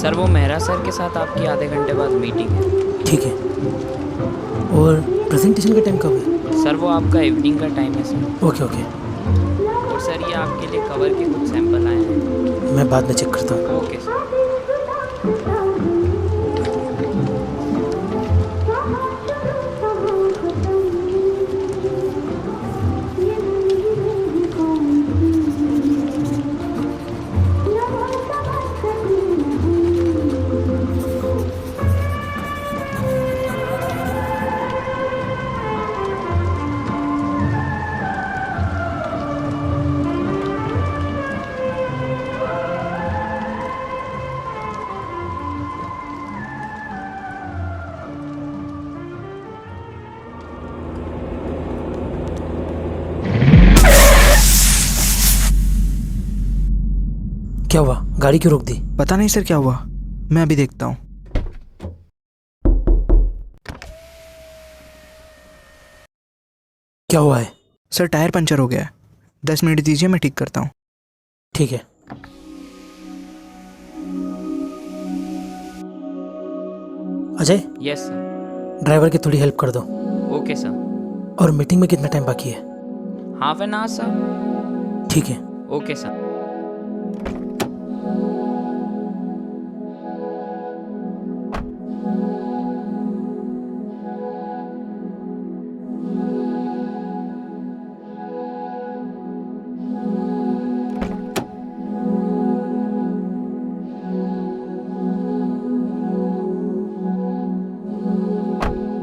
Sir वो Mehra sir के साथ आपकी आधे घंटे बाद मीटिंग है। ठीक है। और प्रेजेंटेशन का टाइम कब है? सर वो आपका इवनिंग का टाइम है सर। ओके ओके, और सर ये आपके लिए कवर के कुछ सैंपल आए हैं। मैं बाद में चेक करता हूँ। Okay sir. क्या हुआ? गाड़ी क्यों रोक दी? पता नहीं सर क्या हुआ, मैं अभी देखता हूँ। क्या हुआ है? सर टायर पंचर हो गया है, 10 मिनट दीजिए, मैं ठीक करता हूँ। ठीक है। Ajay, yes sir. ड्राइवर की थोड़ी हेल्प कर दो। Okay sir. और मीटिंग में कितना टाइम बाकी है? Half an hour sir. ठीक है। Okay sir.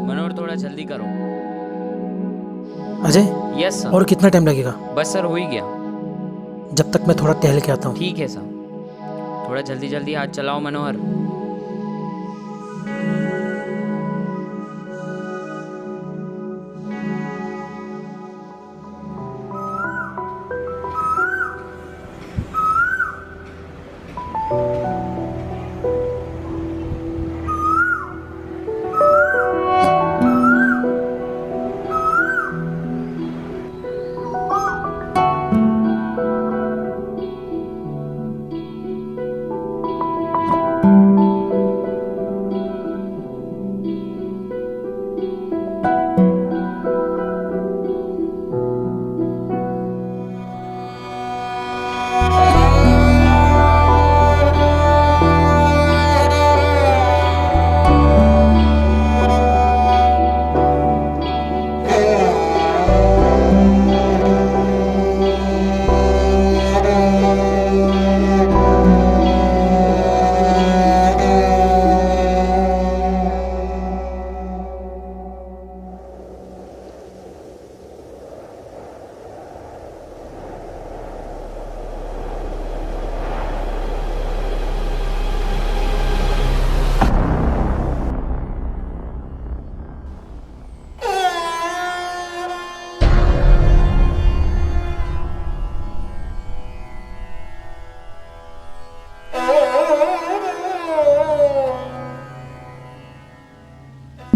मनोहर थोड़ा जल्दी करो। Ajay, yes sir. और कितना टाइम लगेगा? बस सर हो ही गया। जब तक मैं थोड़ा टहल के आता हूँ। ठीक है सर। थोड़ा जल्दी जल्दी हाथ चलाओ मनोहर।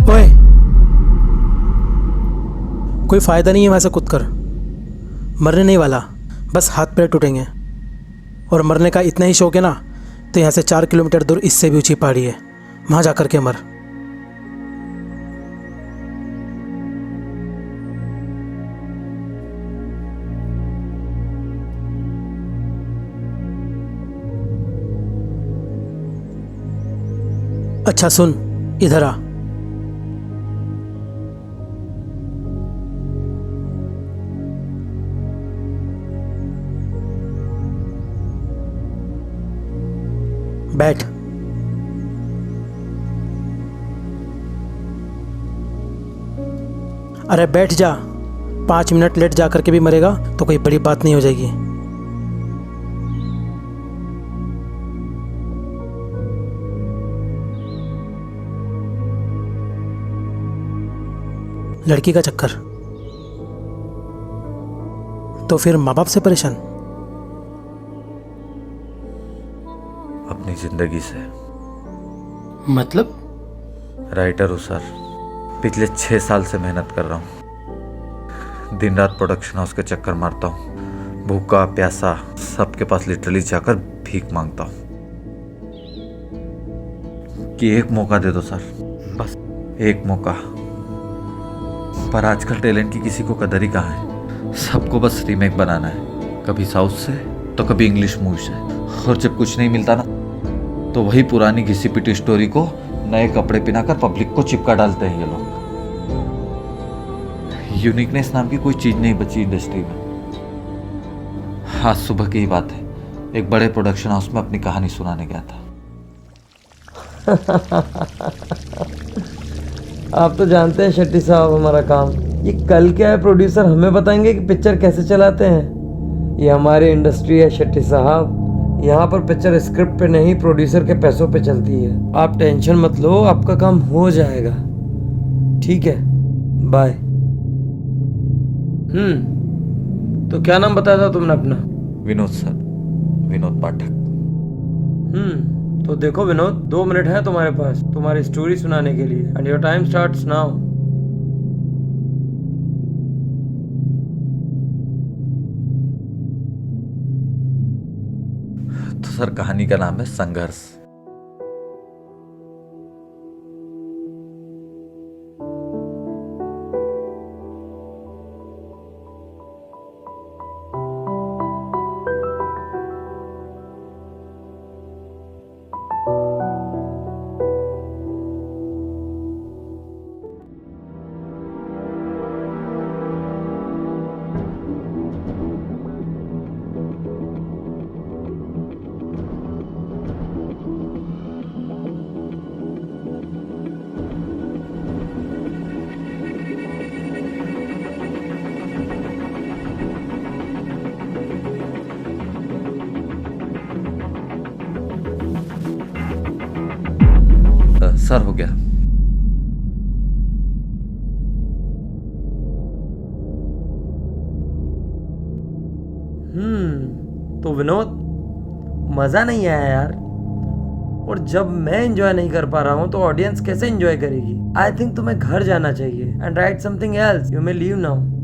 ओए, कोई फायदा नहीं है वैसा कूद कर। मरने नहीं वाला, बस हाथ पैर टूटेंगे। और मरने का इतना ही शौक है ना, तो यहाँ से 4 किलोमीटर दूर इससे भी ऊंची पहाड़ी है, वहां जाकर के मर। अच्छा सुन, इधर आ। बैठ। अरे बैठ जा। 5 मिनट लेट जा करके भी मरेगा तो कोई बड़ी बात नहीं हो जाएगी। लड़की का चक्कर, तो फिर माँ बाप से परेशान। अपनी जिंदगी से। मतलब? राइटर हूँ सर, पिछले 6 साल से मेहनत कर रहा हूँ। दिन रात प्रोडक्शन हाउस के चक्कर मारता हूँ, भूखा प्यासा सबके पास लिटरली जाकर भीख मांगता हूँ। कि एक मौका दे दो सर, बस एक मौका। पर आजकल टैलेंट की किसी को कदर ही कहाँ है। सबको बस रीमेक बनाना है, कभी साउथ से तो कभी इंग्लिश मूवी से। और जब कुछ नहीं मिलता ना, तो वही पुरानी घिसी पिटी स्टोरी को नए कपड़े पहनाकर पब्लिक को चिपका डालते हैं ये लोग। यूनिकनेस नाम की कोई चीज नहीं बची इंडस्ट्री में। आज सुबह की ही बात है, एक बड़े प्रोडक्शन हाउस में अपनी कहानी सुनाने गया था। आप तो जानते हैं शेट्टी साहब हमारा काम। ये कल क्या है, प्रोड्यूसर हमें बताएंगे कि पिक्चर कैसे चलाते हैं। ये हमारी इंडस्ट्री है शेट्टी साहब, यहाँ पर पिक्चर स्क्रिप्ट पे नहीं प्रोड्यूसर के पैसों पे चलती है। आप टेंशन मत लो, आपका काम हो जाएगा। ठीक है, बाय। तो क्या नाम बताया था तुमने अपना? विनोद सर, विनोद पाठक। तो देखो विनोद, 2 मिनट है तुम्हारे पास तुम्हारी स्टोरी सुनाने के लिए, and your time starts now. तो सर कहानी का नाम है संघर्ष। सर हो गया। तो विनोद, मजा नहीं आया यार। और जब मैं एंजॉय नहीं कर पा रहा हूं तो ऑडियंस कैसे एंजॉय करेगी? आई थिंक तुम्हें घर जाना चाहिए and right something else. You may leave now.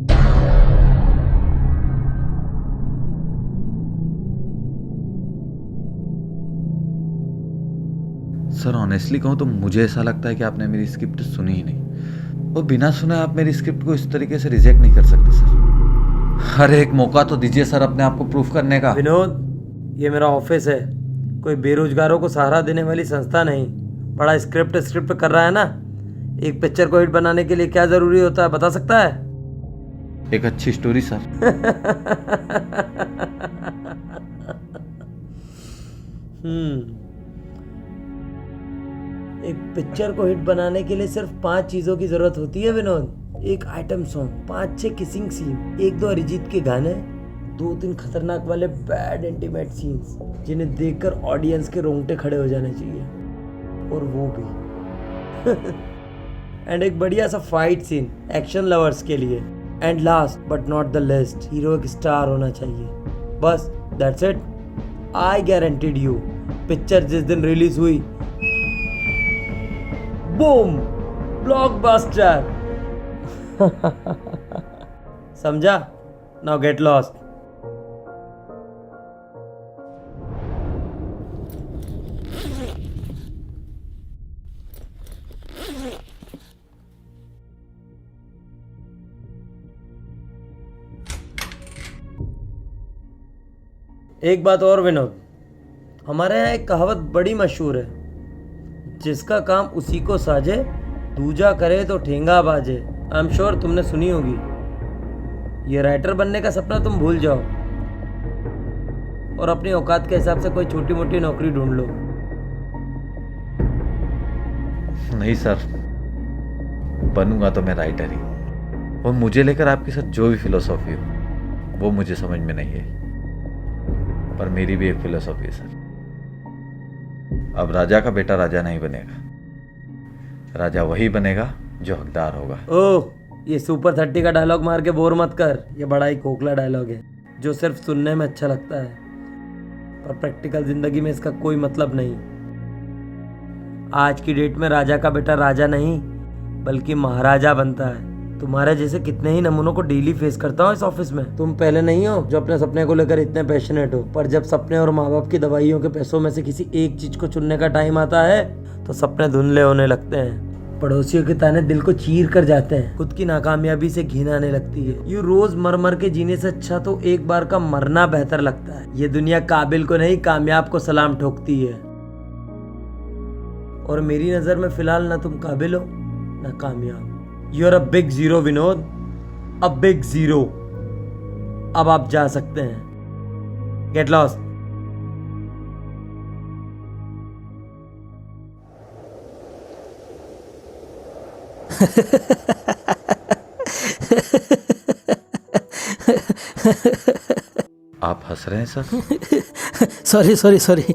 Sir honestly कहूँ तो मुझे ऐसा लगता है कि आपने मेरी स्क्रिप्ट सुनी ही नहीं, और बिना सुने आप मेरी स्क्रिप्ट को इस तरीके से रिजेक्ट नहीं कर सकते सर। हर एक मौका तो दीजिए सर अपने आप को प्रूफ करने का। विनोद, ये मेरा ऑफिस है, कोई बेरोजगारों को सहारा देने वाली संस्था नहीं। बड़ा स्क्रिप्ट कर रहा है ना। एक पिक्चर को हिट बनाने के लिए क्या जरूरी होता है, बता सकता है? एक अच्छी स्टोरी सर। एक पिक्चर को हिट बनाने के लिए सिर्फ 5 चीजों की जरूरत होती है विनोद। एक item song, 5-6 kissing scene, 1-2 Arijit के गाने, 2-3 खतरनाक वाले बैड इंटीमेट सीन्स जिन्हें देखकर ऑडियंस के रोंगटे खड़े हो जाने चाहिए, और वो भी एंड एक बढ़िया सा फाइट सीन एक्शन लवर्स के लिए। And last but not the list, hero एक स्टार होना चाहिए। बस that's it. I guaranteed you, picture जिस दिन रिलीज हुई, बूम, ब्लॉकबस्टर। समझा? Now get lost. एक बात और विनोद, हमारे यहाँ एक कहावत बड़ी मशहूर है, जिसका काम उसी को साजे, दूजा करे तो ठेंगा बाजे। आई एम श्योर तुमने सुनी होगी। ये राइटर बनने का सपना तुम भूल जाओ और अपनी औकात के हिसाब से कोई छोटी मोटी नौकरी ढूंढ लो। नहीं सर, बनूंगा तो मैं राइटर ही, और मुझे लेकर आपके साथ जो भी फिलोसॉफी हो वो मुझे समझ में नहीं है, पर मेरी भी एक फिलोसॉफी है सर। अब राजा का बेटा राजा नहीं बनेगा, राजा वही बनेगा जो हकदार होगा। ओह, ये सुपर 30 का डायलॉग मार के बोर मत कर। ये बड़ा ही खोखला डायलॉग है जो सिर्फ सुनने में अच्छा लगता है, पर प्रैक्टिकल जिंदगी में इसका कोई मतलब नहीं। आज की डेट में राजा का बेटा राजा नहीं बल्कि महाराजा बनता है। तुम्हारे जैसे कितने ही नमूनों को डेली फेस करता हूँ इस ऑफिस में। तुम पहले नहीं हो जो अपने सपने को लेकर इतने पैशनेट हो, पर जब सपने और माँ बाप की दवाइयों के पैसों में से किसी एक चीज को चुनने का टाइम आता है तो सपने धुंधले होने लगते हैं। पड़ोसियों के ताने दिल को चीर कर जाते हैं, खुद की नाकामयाबी से घिन आने लगती है। यूं रोज मर मर के जीने से अच्छा तो एक बार का मरना बेहतर लगता है। ये दुनिया काबिल को नहीं कामयाब को सलाम ठोकती है, और मेरी नजर में फिलहाल ना तुम काबिल हो ना कामयाब। You are a big zero Vinod, a big zero. अब आप जा सकते हैं। Get lost. आप हंस रहे हैं सर? Sorry sorry sorry.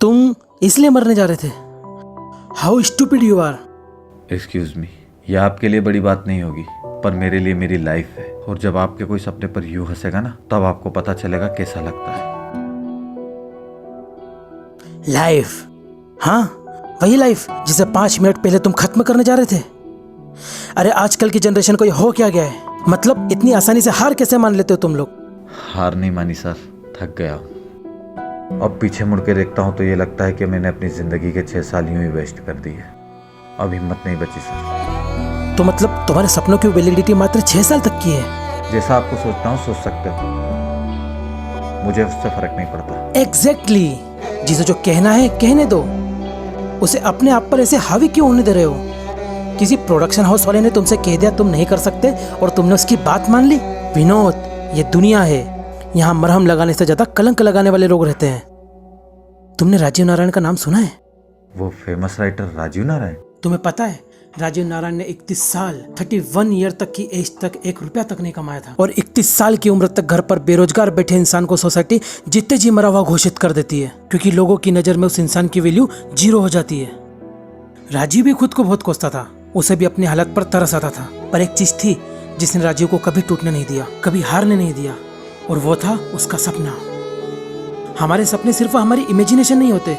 तुम इसलिए मरने जा रहे थे? How stupid you are. Excuse me, यह आपके लिए बड़ी बात नहीं होगी, पर मेरे लिए मेरी लाइफ है। और जब आपके कोई सपने पर यूं हंसेगा ना, तब आपको पता चलेगा कैसा लगता है। लाइफ? हाँ, वही लाइफ जिसे 5 मिनट पहले तुम खत्म करने जा रहे थे। अरे आजकल की जनरेशन को ये हो क्या गया है? मतलब इतनी आसानी से हार कैसे मान लेते हो तुम लोग? हार नहीं मानी सर, थक गया हूं। अब पीछे मुड़ के देखता हूं तो ये लगता है कि मैंने अपनी जिंदगी के 6 साल यूं ही वेस्ट कर दिए। अब हिम्मत नहीं बची सर। तो मतलब तुम्हारे सपनों की वैलिडिटी मात्र 6 साल तक की है? जैसा आपको सोचता हूँ सोच सकते हो, मुझे उससे फर्क नहीं पड़ता। एग्जैक्टली। जिसे जो कहना है कहने दो, उसे अपने आप पर ऐसे हावी क्यों होने दे रहे हो? किसी प्रोडक्शन हाउस वाले ने तुमसे कह दिया तुम नहीं कर सकते और तुमने उसकी बात मान ली? विनोद, ये दुनिया है, यहाँ मरहम लगाने से ज्यादा कलंक लगाने वाले लोग रहते हैं। तुमने राजीव नारायण का नाम सुना है? वो फेमस राइटर राजीव नारायण? तुम्हें पता है राजीव नारायण ने 31 साल 31 ईयर तक की एज तक 1 रुपया तक नहीं कमाया था, और 31 साल की उम्र तक घर पर बेरोजगार बैठे इंसान को सोसाइटी जितने जी मरा हुआ घोषित कर देती है, क्योंकि लोगों की नजर में उस इंसान की वैल्यू 0 हो जाती है। राजीव भी खुद को बहुत कोसता था, उसे भी अपनी हालत पर तरस आता था, पर एक चीज थी जिसने राजीव को कभी टूटने नहीं दिया, कभी हारने नहीं दिया, और वो था उसका सपना। हमारे सपने सिर्फ हमारी इमेजिनेशन नहीं होते,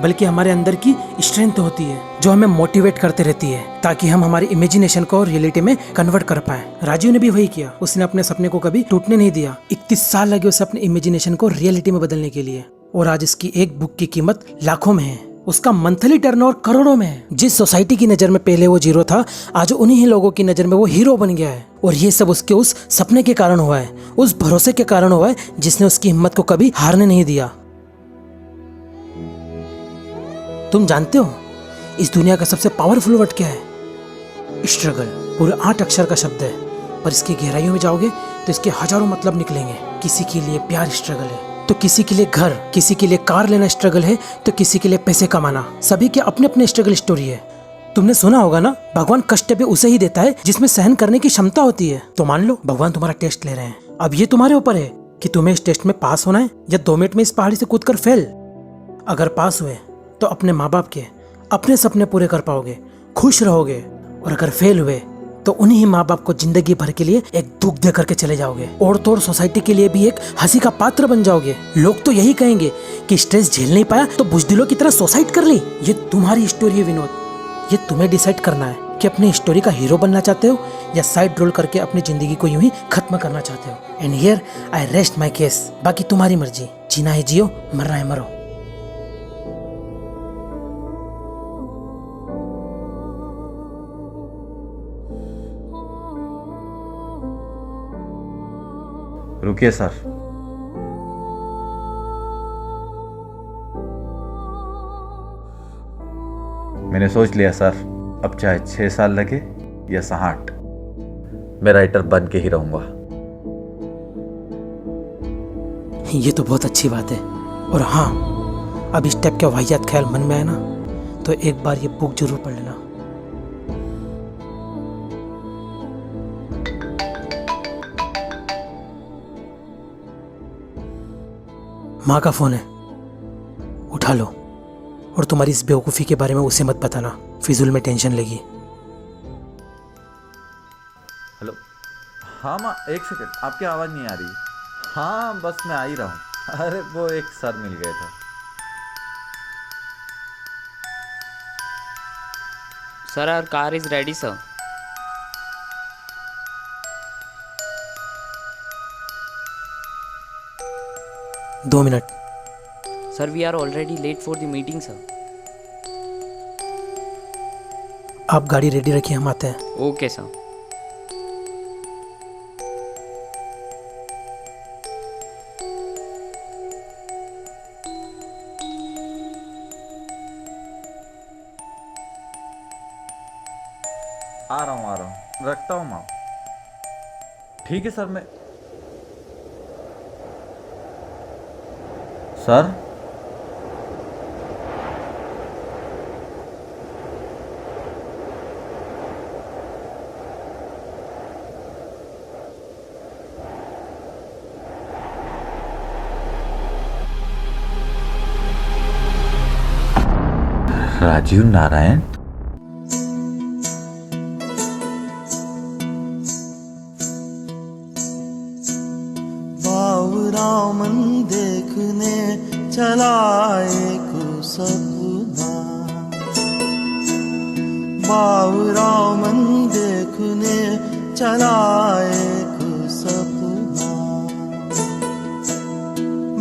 बल्कि हमारे अंदर की स्ट्रेंथ होती है जो हमें मोटिवेट करते रहती है, ताकि हम हमारी इमेजिनेशन को रियलिटी में कन्वर्ट कर पाए। राजीव ने भी वही किया, उसने अपने सपने को कभी टूटने नहीं दिया। 31 साल लगे उसे अपने इमेजिनेशन को रियलिटी में बदलने के लिए, और आज इसकी एक बुक की कीमत लाखों में है, उसका मंथली टर्नओवर करोड़ों में है। जिस सोसाइटी की नजर में पहले वो जीरो था, आज उन्हीं ही लोगों की नजर में वो हीरो बन गया है, और ये सब उसके उस सपने के कारण हुआ है, उस भरोसे के कारण हुआ है जिसने उसकी हिम्मत को कभी हारने नहीं दिया। तुम जानते हो इस दुनिया का सबसे पावरफुल वर्ड क्या है? स्ट्रगल। पूरे 8 अक्षर का शब्द है, पर इसकी गहराइयों में जाओगे तो इसके हजारों मतलब निकलेंगे। किसी के लिए प्यार स्ट्रगल है, तो किसी के लिए घर, किसी के लिए कार लेना स्ट्रगल है, तो किसी के लिए पैसे कमाना। सभी के अपने अपने स्ट्रगल स्टोरी है। तुमने सुना होगा ना, भगवान कष्ट भी उसे ही देता है जिसमें सहन करने की क्षमता होती है। तो मान लो भगवान तुम्हारा टेस्ट ले रहे हैं, अब ये तुम्हारे ऊपर है कि तुम्हें इस टेस्ट में पास होना है या 2 मिनट में इस पहाड़ी से कूदकर फेल। अगर पास हुए तो अपने माँ बाप के अपने सपने पूरे कर पाओगे, खुश रहोगे, और अगर फेल हुए तो उन्हीं ही माँ बाप को जिंदगी भर के लिए एक दुख दे करके चले जाओगे, और तो और सोसाइटी के लिए भी एक हंसी का पात्र बन जाओगे। लोग तो यही कहेंगे कि स्ट्रेस झेल नहीं पाया तो बुजदिलों की तरह सुसाइड कर ली। ये तुम्हारी स्टोरी है विनोद, ये तुम्हें डिसाइड करना है कि अपनी स्टोरी का हीरो बनना चाहते हो या साइड रोल करके अपनी जिंदगी को यूं ही खत्म करना चाहते हो। And here I rest my case. बाकी तुम्हारी मर्जी, जीना है जियो, मरना है मरो। रुकिए सर, मैंने सोच लिया सर, अब चाहे 6 साल लगे या 60, मैं राइटर बन के ही रहूंगा। ये तो बहुत अच्छी बात है। और हाँ, अब इस टाइप के वाहियात ख्याल मन में आए ना तो एक बार ये बुक जरूर पढ़ लेना। माँ का फोन है, उठा लो, और तुम्हारी इस बेवकूफ़ी के बारे में उसे मत बताना, फिजूल में टेंशन लेगी। हेलो, हाँ माँ, एक सेकंड, आपकी आवाज़ नहीं आ रही। हाँ बस मैं आ ही रहा हूँ। अरे वो एक सर मिल गए थे। Sir, our car is ready, sir. दो minute. Sir, we are already late for the meeting, sir. आप गाड़ी रेडी रखिए, हम आते हैं। Okay, sir. आ रहा हूँ रखता हूँ माँ। ठीक है सर। मैं सर राजीव नारायण। बाबूरामन देखने चला एक सपना, बाबूरामन देखने चला एक सपना।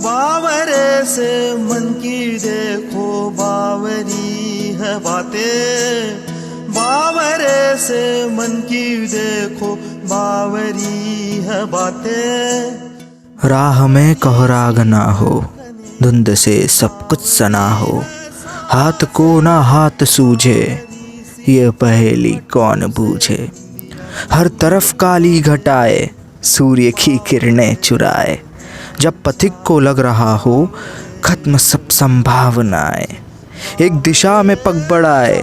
बावरे से मन की देखो बावरी है बातें, बावरे से मन की देखो बावरी है बातें। राह में कोहराग ना हो, धुंध से सब कुछ सना हो, हाथ को ना हाथ सूझे, ये पहेली कौन बूझे। हर तरफ काली घटाए, सूर्य की किरणें चुराए, जब पथिक को लग रहा हो खत्म सब संभावनाएं। एक दिशा में पग बढ़ाए,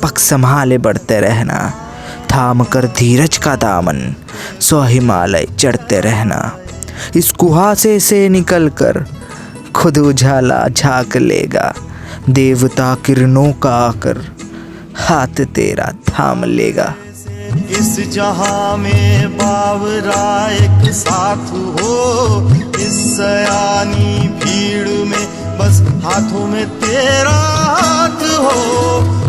पग संभाले बढ़ते रहना, थाम कर धीरज का दामन, सौ हिमालय चढ़ते रहना। इस कुहासे से निकलकर खुद उजाला झाँक लेगा, देवता किरणों का आकर हाथ तेरा थाम लेगा। इस जहां में बावरा एक साथ हो, इस सयानी भीड़ में बस हाथों में तेरा हाथ हो।